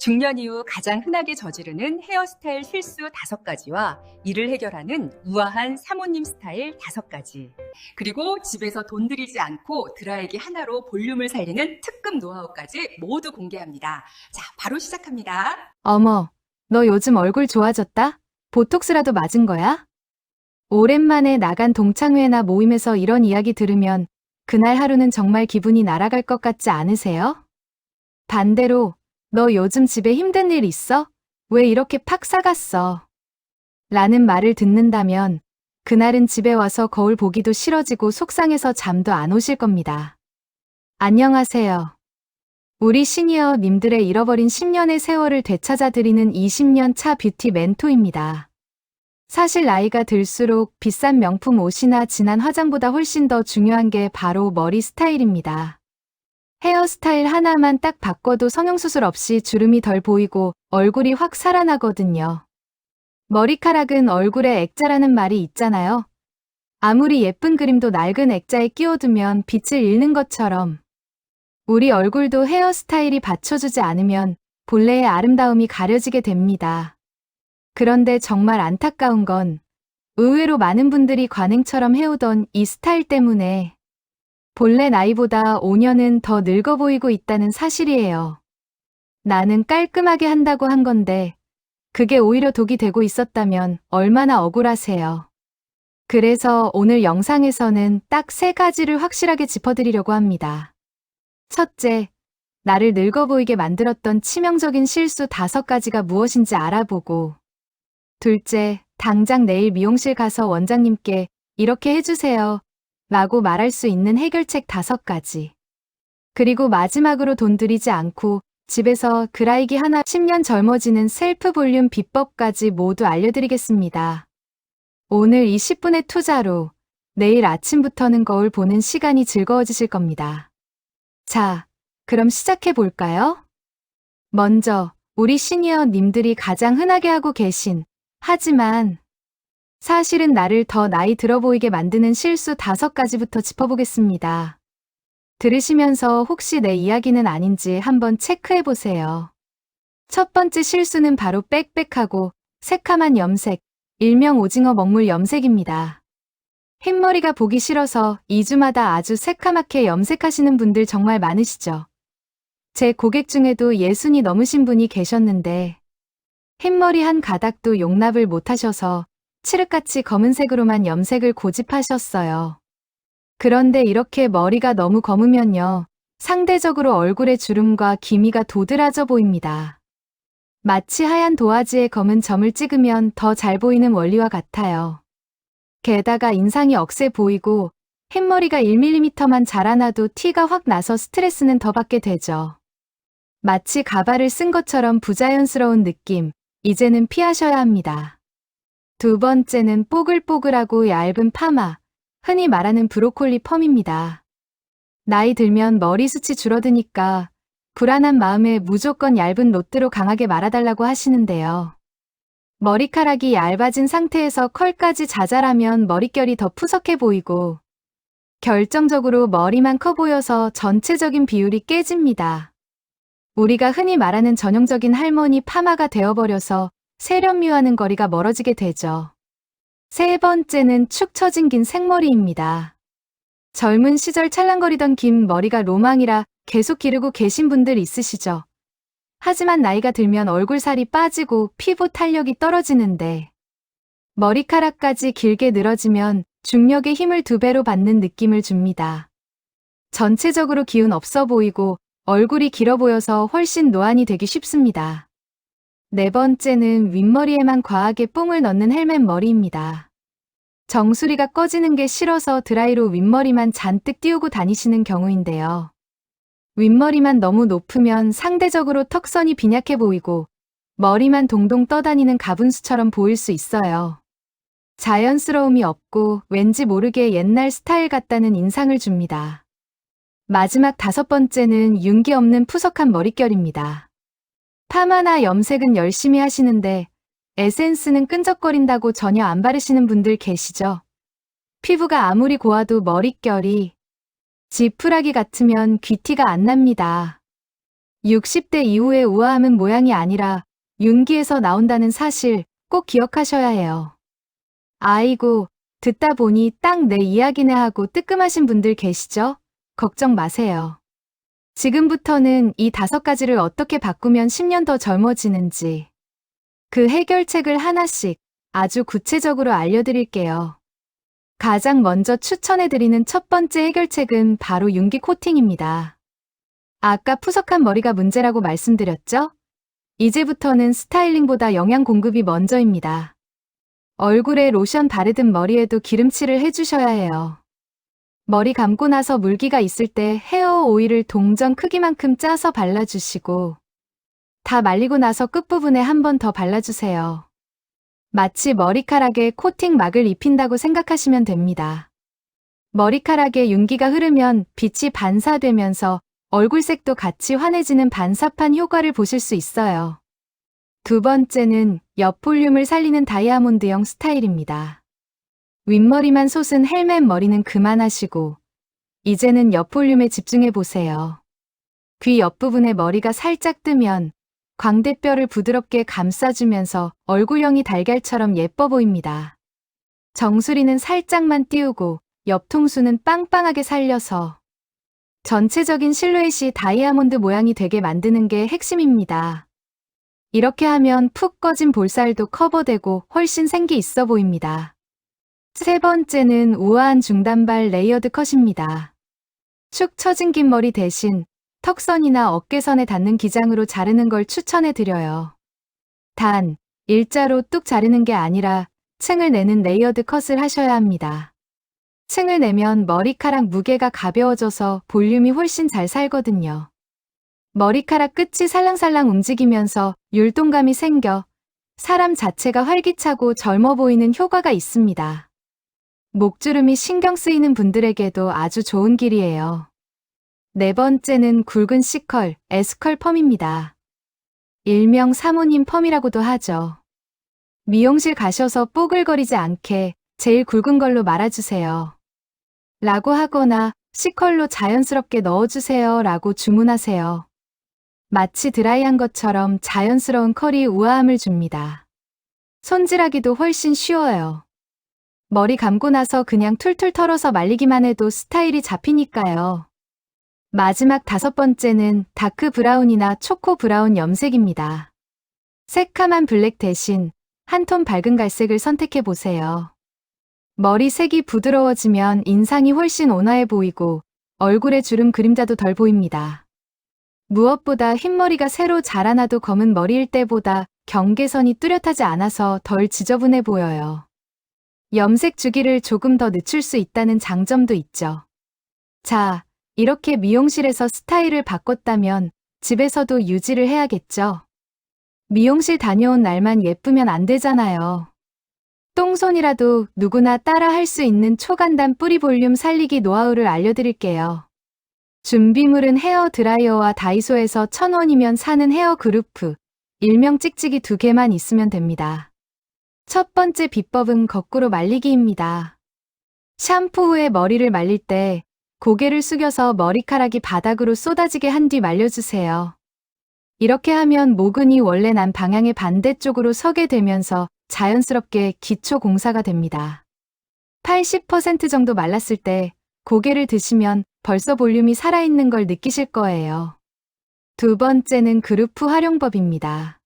중년 이후 가장 흔하게 저지르는 헤어스타일 실수 5가지와 이를 해결하는 우아한 사모님 스타일 5가지. 그리고 집에서 돈 들이지 않고 드라이기 하나로 볼륨을 살리는 특급 노하우까지 모두 공개합니다. 자, 바로 시작합니다. 어머, 너 요즘 얼굴 좋아졌다? 보톡스라도 맞은 거야? 오랜만에 나간 동창회나 모임에서 이런 이야기 들으면 그날 하루는 정말 기분이 날아갈 것 같지 않으세요? 반대로, 너 요즘 집에 힘든 일 있어? 왜 이렇게 팍 싸갔어? 라는 말을 듣는다면 그날은 집에 와서 거울 보기도 싫어지고 속상해서 잠도 안 오실 겁니다. 안녕하세요. 우리 시니어님들의 잃어버린 10년의 세월을 되찾아드리는 20년 차 뷰티 멘토입니다. 사실 나이가 들수록 비싼 명품 옷이나 진한 화장보다 훨씬 더 중요한 게 바로 머리 스타일입니다. 헤어스타일 하나만 딱 바꿔도 성형수술 없이 주름이 덜 보이고 얼굴이 확 살아나거든요. 머리카락은 얼굴의 액자라는 말이 있잖아요. 아무리 예쁜 그림도 낡은 액자에 끼워두면 빛을 잃는 것처럼 우리 얼굴도 헤어스타일이 받쳐주지 않으면 본래의 아름다움이 가려지게 됩니다. 그런데 정말 안타까운 건 의외로 많은 분들이 관행처럼 해오던 이 스타일 때문에 본래 나이보다 5년은 더 늙어 보이고 있다는 사실이에요. 나는 깔끔하게 한다고 한 건데 그게 오히려 독이 되고 있었다면 얼마나 억울하세요. 그래서 오늘 영상에서는 딱 3가지를 확실하게 짚어드리려고 합니다. 첫째, 나를 늙어 보이게 만들었던 치명적인 실수 5가지가 무엇인지 알아보고, 둘째, 당장 내일 미용실 가서 원장님께 이렇게 해주세요 라고 말할 수 있는 해결책 5가지. 그리고 마지막으로 돈 들이지 않고 집에서 드라이기 하나 10년 젊어지는 셀프 볼륨 비법까지 모두 알려드리겠습니다. 오늘 이 10분의 투자로 내일 아침부터는 거울 보는 시간이 즐거워지실 겁니다. 자, 그럼 시작해 볼까요? 먼저 우리 시니어님들이 가장 흔하게 하고 계신 하지만 사실은 나를 더 나이 들어 보이게 만드는 실수 5가지부터 짚어보겠습니다. 들으시면서 혹시 내 이야기는 아닌지 한번 체크해 보세요. 첫 번째 실수는 바로 빽빽하고 새카만 염색, 일명 오징어 먹물 염색입니다. 흰머리가 보기 싫어서 2주마다 아주 새카맣게 염색하시는 분들 정말 많으시죠? 제 고객 중에도 60이 넘으신 분이 계셨는데 흰머리 한 가닥도 용납을 못하셔서 칠흑같이 검은색으로만 염색을 고집하셨어요. 그런데 이렇게 머리가 너무 검으면요, 상대적으로 얼굴의 주름과 기미가 도드라져 보입니다. 마치 하얀 도화지에 검은 점을 찍으면 더 잘 보이는 원리와 같아요. 게다가 인상이 억세 보이고 흰머리가 1mm만 자라나도 티가 확 나서 스트레스는 더 받게 되죠. 마치 가발을 쓴 것처럼 부자연스러운 느낌, 이제는 피하셔야 합니다. 두 번째는 뽀글뽀글하고 얇은 파마, 흔히 말하는 브로콜리 펌입니다. 나이 들면 머리숱이 줄어드니까 불안한 마음에 무조건 얇은 로트로 강하게 말아달라고 하시는데요. 머리카락이 얇아진 상태에서 컬까지 자잘하면 머릿결이 더 푸석해 보이고 결정적으로 머리만 커 보여서 전체적인 비율이 깨집니다. 우리가 흔히 말하는 전형적인 할머니 파마가 되어버려서 세련미와는 거리가 멀어지게 되죠. 세 번째는 축 처진 긴 생머리입니다. 젊은 시절 찰랑거리던 긴 머리가 로망이라 계속 기르고 계신 분들 있으시죠? 하지만 나이가 들면 얼굴살이 빠지고 피부 탄력이 떨어지는데 머리카락까지 길게 늘어지면 중력의 힘을 2배로 받는 느낌을 줍니다. 전체적으로 기운 없어 보이고 얼굴이 길어 보여서 훨씬 노안이 되기 쉽습니다. 네 번째는 윗머리에만 과하게 뽕을 넣는 헬멧 머리입니다. 정수리가 꺼지는 게 싫어서 드라이로 윗머리만 잔뜩 띄우고 다니시는 경우인데요. 윗머리만 너무 높으면 상대적으로 턱선이 빈약해 보이고 머리만 동동 떠다니는 가분수처럼 보일 수 있어요. 자연스러움이 없고 왠지 모르게 옛날 스타일 같다는 인상을 줍니다. 마지막 5번째는 윤기 없는 푸석한 머릿결입니다. 파마나 염색은 열심히 하시는데 에센스는 끈적거린다고 전혀 안 바르시는 분들 계시죠? 피부가 아무리 고와도 머릿결이 지푸라기 같으면 귀티가 안 납니다. 60대 이후의 우아함은 모양이 아니라 윤기에서 나온다는 사실 꼭 기억하셔야 해요. 아이고, 듣다 보니 딱 내 이야기네 하고 뜨끔하신 분들 계시죠? 걱정 마세요. 지금부터는 이 5가지를 어떻게 바꾸면 10년 더 젊어지는지 그 해결책을 하나씩 아주 구체적으로 알려드릴게요. 가장 먼저 추천해드리는 첫 번째 해결책은 바로 윤기 코팅입니다. 아까 푸석한 머리가 문제라고 말씀드렸죠? 이제부터는 스타일링보다 영양 공급이 먼저입니다. 얼굴에 로션 바르든 머리에도 기름칠을 해주셔야 해요. 머리 감고 나서 물기가 있을 때 헤어 오일을 동전 크기만큼 짜서 발라주시고 다 말리고 나서 끝부분에 한 번 더 발라주세요. 마치 머리카락에 코팅막을 입힌다고 생각하시면 됩니다. 머리카락에 윤기가 흐르면 빛이 반사되면서 얼굴색도 같이 환해지는 반사판 효과를 보실 수 있어요. 두 번째는 옆 볼륨을 살리는 다이아몬드형 스타일입니다. 윗머리만 솟은 헬멧 머리는 그만하시고 이제는 옆 볼륨에 집중해 보세요. 귀 옆부분에 머리가 살짝 뜨면 광대뼈를 부드럽게 감싸주면서 얼굴형이 달걀처럼 예뻐 보입니다. 정수리는 살짝만 띄우고 옆통수는 빵빵하게 살려서 전체적인 실루엣이 다이아몬드 모양이 되게 만드는 게 핵심입니다. 이렇게 하면 푹 꺼진 볼살도 커버되고 훨씬 생기 있어 보입니다. 세 번째는 우아한 중단발 레이어드 컷입니다. 축 처진 긴 머리 대신 턱선이나 어깨선에 닿는 기장으로 자르는 걸 추천해드려요. 단, 일자로 뚝 자르는 게 아니라 층을 내는 레이어드 컷을 하셔야 합니다. 층을 내면 머리카락 무게가 가벼워져서 볼륨이 훨씬 잘 살거든요. 머리카락 끝이 살랑살랑 움직이면서 율동감이 생겨 사람 자체가 활기차고 젊어 보이는 효과가 있습니다. 목주름이 신경 쓰이는 분들에게도 아주 좋은 길이에요. 네 번째는 굵은 C컬, S컬 펌입니다. 일명 사모님 펌이라고도 하죠. 미용실 가셔서 뽀글거리지 않게 제일 굵은 걸로 말아주세요. 라고 하거나 C컬로 자연스럽게 넣어주세요 라고 주문하세요. 마치 드라이한 것처럼 자연스러운 컬이 우아함을 줍니다. 손질하기도 훨씬 쉬워요. 머리 감고 나서 그냥 툴툴 털어서 말리기만 해도 스타일이 잡히니까요. 마지막 5번째는 다크 브라운이나 초코 브라운 염색입니다. 새카만 블랙 대신 한 톤 밝은 갈색을 선택해 보세요. 머리 색이 부드러워지면 인상이 훨씬 온화해 보이고 얼굴에 주름 그림자도 덜 보입니다. 무엇보다 흰머리가 새로 자라나도 검은 머리일 때보다 경계선이 뚜렷하지 않아서 덜 지저분해 보여요. 염색 주기를 조금 더 늦출 수 있다는 장점도 있죠. 자, 이렇게 미용실에서 스타일을 바꿨다면 집에서도 유지를 해야겠죠. 미용실 다녀온 날만 예쁘면 안 되잖아요. 똥손이라도 누구나 따라 할 수 있는 초간단 뿌리 볼륨 살리기 노하우를 알려드릴게요. 준비물은 헤어 드라이어와 다이소에서 1,000원이면 사는 헤어 그루프, 일명 찍찍이 2개만 있으면 됩니다. 첫 번째 비법은 거꾸로 말리기입니다. 샴푸 후에 머리를 말릴 때 고개를 숙여서 머리카락이 바닥으로 쏟아지게 한 뒤 말려주세요. 이렇게 하면 모근이 원래 난 방향의 반대쪽으로 서게 되면서 자연스럽게 기초 공사가 됩니다. 80% 정도 말랐을 때 고개를 드시면 벌써 볼륨이 살아있는 걸 느끼실 거예요. 두 번째는 그루프 활용법입니다.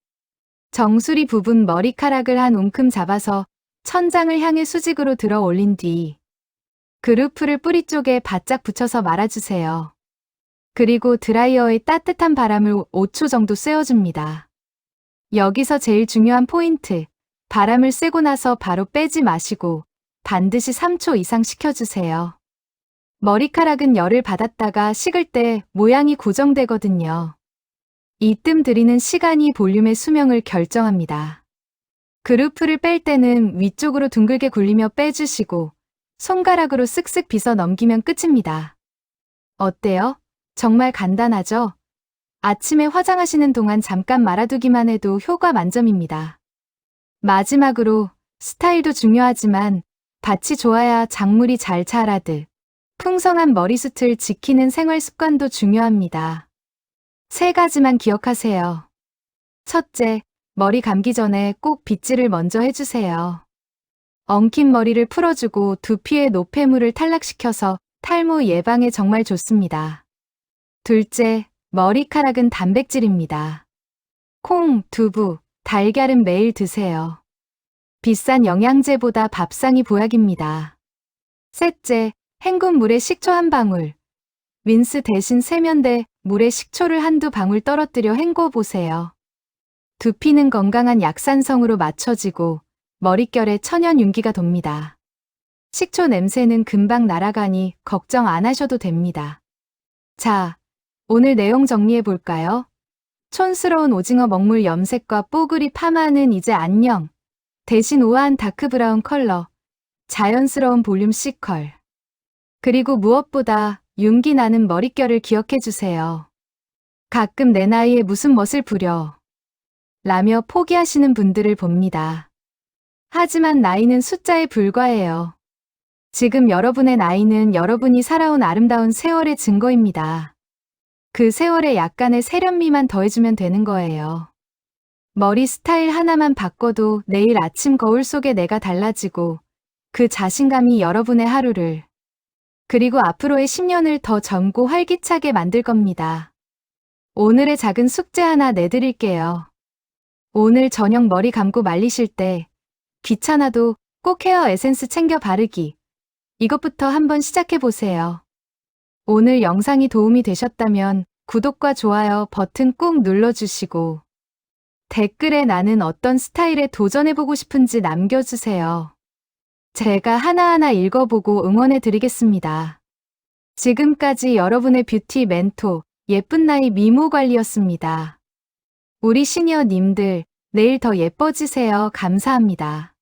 정수리 부분 머리카락을 한 움큼 잡아서 천장을 향해 수직으로 들어 올린 뒤 그루프를 뿌리 쪽에 바짝 붙여서 말아주세요. 그리고 드라이어에 따뜻한 바람을 5초 정도 쐬어줍니다. 여기서 제일 중요한 포인트, 바람을 쐬고 나서 바로 빼지 마시고 반드시 3초 이상 식혀주세요. 머리카락은 열을 받았다가 식을 때 모양이 고정되거든요. 이뜸 들이는 시간이 볼륨의 수명을 결정합니다. 그루프를 뺄 때는 위쪽으로 둥글게 굴리며 빼주시고 손가락으로 쓱쓱 빗어 넘기면 끝입니다. 어때요? 정말 간단하죠? 아침에 화장하시는 동안 잠깐 말아두기만 해도 효과 만점입니다. 마지막으로 스타일도 중요하지만 밭이 좋아야 작물이 잘 자라듯 풍성한 머리숱을 지키는 생활 습관도 중요합니다. 3가지만 기억하세요. 첫째, 머리 감기 전에 꼭 빗질을 먼저 해주세요. 엉킨 머리를 풀어주고 두피의 노폐물을 탈락시켜서 탈모 예방에 정말 좋습니다. 둘째, 머리카락은 단백질입니다. 콩, 두부, 달걀은 매일 드세요. 비싼 영양제보다 밥상이 보약입니다. 셋째, 헹군 물에 식초 한 방울. 린스 대신 세면대 물에 식초를 한두 방울 떨어뜨려 헹궈 보세요. 두피는 건강한 약산성으로 맞춰지고 머릿결에 천연 윤기가 돕니다. 식초 냄새는 금방 날아가니 걱정 안 하셔도 됩니다. 자, 오늘 내용 정리해 볼까요? 촌스러운 오징어 먹물 염색과 뽀글이 파마는 이제 안녕. 대신 우아한 다크브라운 컬러, 자연스러운 볼륨 C컬. 그리고 무엇보다 윤기 나는 머릿결을 기억해 주세요. 가끔 내 나이에 무슨 멋을 부려 라며 포기하시는 분들을 봅니다. 하지만 나이는 숫자에 불과해요. 지금 여러분의 나이는 여러분이 살아온 아름다운 세월의 증거입니다. 그 세월에 약간의 세련미만 더해주면 되는 거예요. 머리 스타일 하나만 바꿔도 내일 아침 거울 속에 내가 달라지고 그 자신감이 여러분의 하루를 그리고 앞으로의 10년을 더 젊고 활기차게 만들 겁니다. 오늘의 작은 숙제 하나 내드릴게요. 오늘 저녁 머리 감고 말리실 때 귀찮아도 꼭 헤어 에센스 챙겨 바르기. 이것부터 한번 시작해 보세요. 오늘 영상이 도움이 되셨다면 구독과 좋아요 버튼 꾹 눌러주시고 댓글에 나는 어떤 스타일에 도전해보고 싶은지 남겨주세요. 제가 하나하나 읽어보고 응원해 드리겠습니다. 지금까지 여러분의 뷰티 멘토, 예쁜 나이 미모 관리였습니다. 우리 시니어님들, 내일 더 예뻐지세요. 감사합니다.